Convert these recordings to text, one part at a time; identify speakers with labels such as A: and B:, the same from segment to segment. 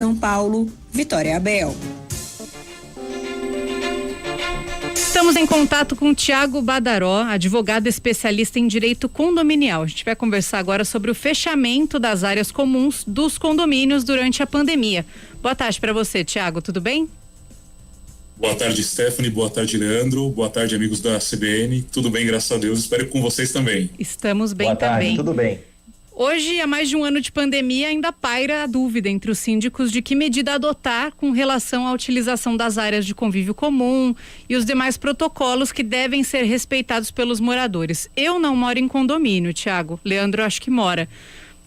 A: São Paulo, Vitória Abel.
B: Estamos em contato com o Tiago Badaró, advogado especialista em direito condominial. A gente vai conversar agora sobre o fechamento das áreas comuns dos condomínios durante a pandemia. Boa tarde para você, Tiago, tudo bem?
C: Boa tarde, Stephanie. Boa tarde, Leandro. Boa tarde, amigos da CBN. Tudo bem, graças a Deus. Espero que com vocês também.
B: Estamos bem
D: também. Boa tarde,
B: também.
D: Tudo bem.
B: Hoje, há mais de um ano de pandemia, ainda paira a dúvida entre os síndicos de que medida adotar com relação à utilização das áreas de convívio comum e os demais protocolos que devem ser respeitados pelos moradores. Eu não moro em condomínio, Tiago. Leandro, acho que mora.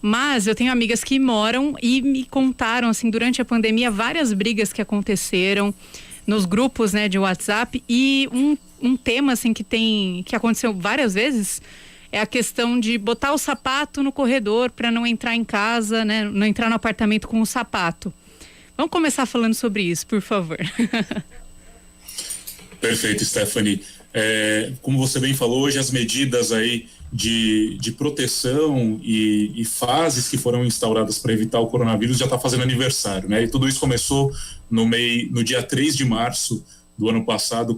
B: Mas eu tenho amigas que moram e me contaram, assim, durante a pandemia, várias brigas que aconteceram nos grupos, né, de WhatsApp. E um tema, assim, que aconteceu várias vezes é a questão de botar o sapato no corredor para não entrar em casa, né? Não entrar no apartamento com o sapato. Vamos começar falando sobre isso, por favor.
C: Perfeito, Stephanie. Como você bem falou, hoje as medidas aí de proteção e fases que foram instauradas para evitar o coronavírus já está fazendo aniversário, né? E tudo isso começou no dia 3 de março do ano passado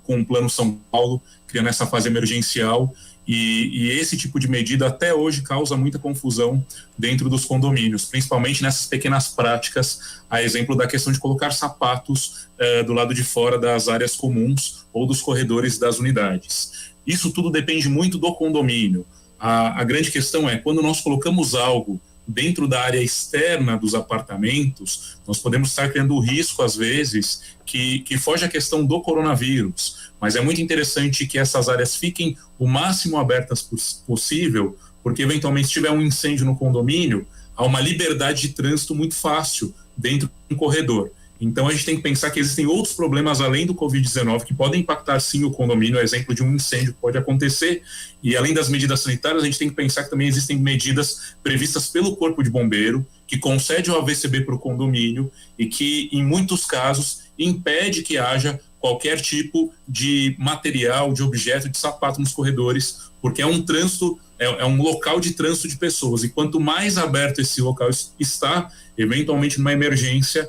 C: com o Plano São Paulo, criando essa fase emergencial. E esse tipo de medida até hoje causa muita confusão dentro dos condomínios, principalmente nessas pequenas práticas, a exemplo da questão de colocar sapatos do lado de fora das áreas comuns ou dos corredores das unidades. Isso tudo depende muito do condomínio. A grande questão é, quando nós colocamos algo dentro da área externa dos apartamentos, nós podemos estar criando o risco, às vezes, que foge a questão do coronavírus. Mas é muito interessante que essas áreas fiquem o máximo abertas possível, porque, eventualmente, se tiver um incêndio no condomínio, há uma liberdade de trânsito muito fácil dentro de um corredor. Então, a gente tem que pensar que existem outros problemas além do Covid-19 que podem impactar, sim, o condomínio. É exemplo de um incêndio que pode acontecer. E, além das medidas sanitárias, a gente tem que pensar que também existem medidas previstas pelo Corpo de Bombeiro, que concede o AVCB para o condomínio e que, em muitos casos, impede que haja qualquer tipo de material, de objeto, de sapato nos corredores, porque é um trânsito, é um local de trânsito de pessoas. E quanto mais aberto esse local está, eventualmente numa emergência,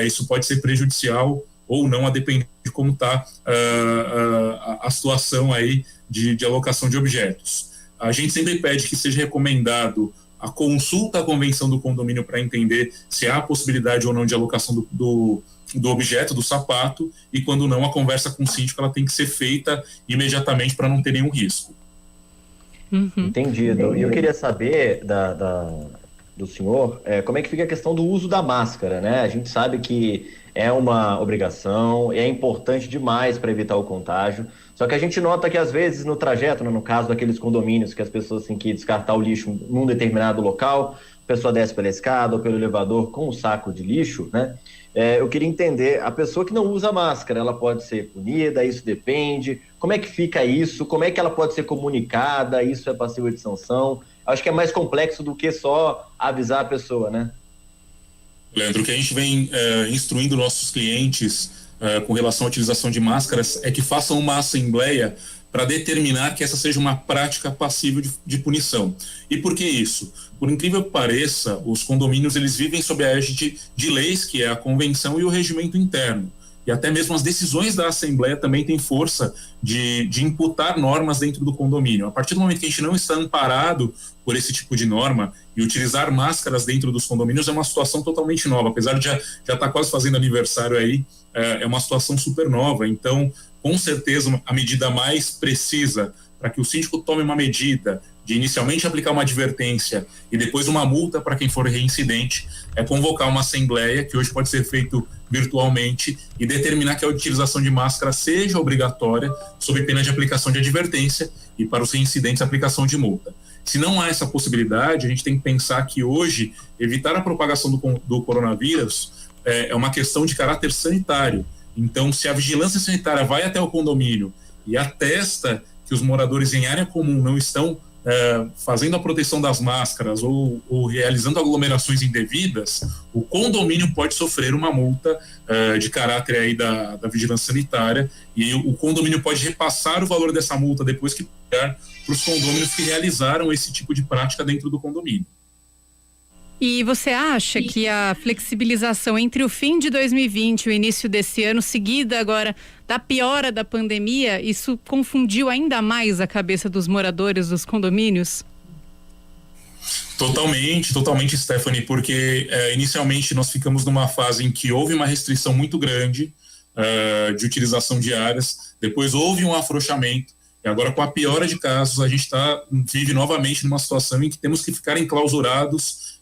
C: isso pode ser prejudicial ou não, a depender de como está a situação aí de alocação de objetos. A gente sempre pede que seja recomendado a consulta à convenção do condomínio para entender se há a possibilidade ou não de alocação do objeto, do sapato, e quando não, a conversa com o síndico ela tem que ser feita imediatamente para não ter nenhum risco.
B: Uhum.
D: Entendido. E eu queria saber do senhor como é que fica a questão do uso da máscara, né? A gente sabe que é uma obrigação, é importante demais para evitar o contágio, só que a gente nota que às vezes no trajeto, no caso daqueles condomínios que as pessoas têm que descartar o lixo num determinado local, a pessoa desce pela escada ou pelo elevador com um saco de lixo, né? Eu queria entender, a pessoa que não usa máscara, ela pode ser punida, isso depende, como é que fica isso, como é que ela pode ser comunicada, isso é passível de sanção? Acho que é mais complexo do que só avisar a pessoa, né?
C: Leandro, o que a gente vem instruindo nossos clientes com relação à utilização de máscaras é que façam uma assembleia para determinar que essa seja uma prática passível de punição. E por que isso? Por incrível que pareça, os condomínios eles vivem sob a égide de leis, que é a convenção e o regimento interno. E até mesmo as decisões da Assembleia também têm força de imputar normas dentro do condomínio. A partir do momento que a gente não está amparado por esse tipo de norma, e utilizar máscaras dentro dos condomínios é uma situação totalmente nova. Apesar de já estar quase fazendo aniversário aí, é uma situação super nova. Então, com certeza, a medida mais precisa para que o síndico tome uma medida de inicialmente aplicar uma advertência e depois uma multa para quem for reincidente, é convocar uma assembleia, que hoje pode ser feito virtualmente, e determinar que a utilização de máscara seja obrigatória, sob pena de aplicação de advertência, e para os reincidentes, aplicação de multa. Se não há essa possibilidade, a gente tem que pensar que hoje, evitar a propagação do coronavírus é uma questão de caráter sanitário. Então, se a vigilância sanitária vai até o condomínio e atesta que os moradores em área comum não estão fazendo a proteção das máscaras ou realizando aglomerações indevidas, o condomínio pode sofrer uma multa de caráter aí da vigilância sanitária, e o condomínio pode repassar o valor dessa multa depois que pagar para os condôminos que realizaram esse tipo de prática dentro do condomínio.
B: E você acha que a flexibilização entre o fim de 2020 e o início desse ano, seguida agora da piora da pandemia, isso confundiu ainda mais a cabeça dos moradores dos condomínios?
C: Totalmente, Stephanie, porque inicialmente nós ficamos numa fase em que houve uma restrição muito grande de utilização de áreas, depois houve um afrouxamento, e agora com a piora de casos a gente vive novamente numa situação em que temos que ficar enclausurados,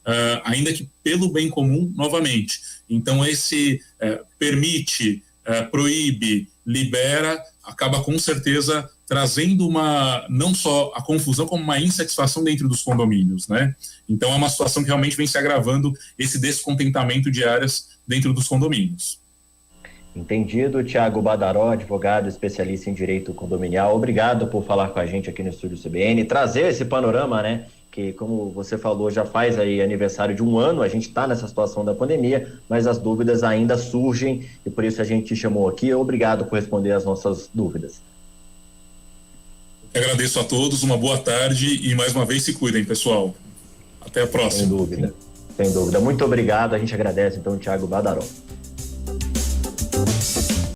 C: ainda que pelo bem comum, novamente. Então esse permite, proíbe, libera, acaba com certeza trazendo não só a confusão, como uma insatisfação dentro dos condomínios, né? Então é uma situação que realmente vem se agravando, esse descontentamento de áreas dentro dos condomínios.
D: Entendido. Thiago Badaró, advogado especialista em direito condominial, obrigado por falar com a gente aqui no Estúdio CBN, trazer esse panorama, né? Que, como você falou, já faz aí aniversário de 1 ano, a gente está nessa situação da pandemia, mas as dúvidas ainda surgem e por isso a gente te chamou aqui. Obrigado por responder as nossas dúvidas.
C: Eu agradeço a todos, uma boa tarde e mais uma vez se cuidem, pessoal. Até a próxima.
D: Sem dúvida. Muito obrigado, a gente agradece então o Thiago Badaró.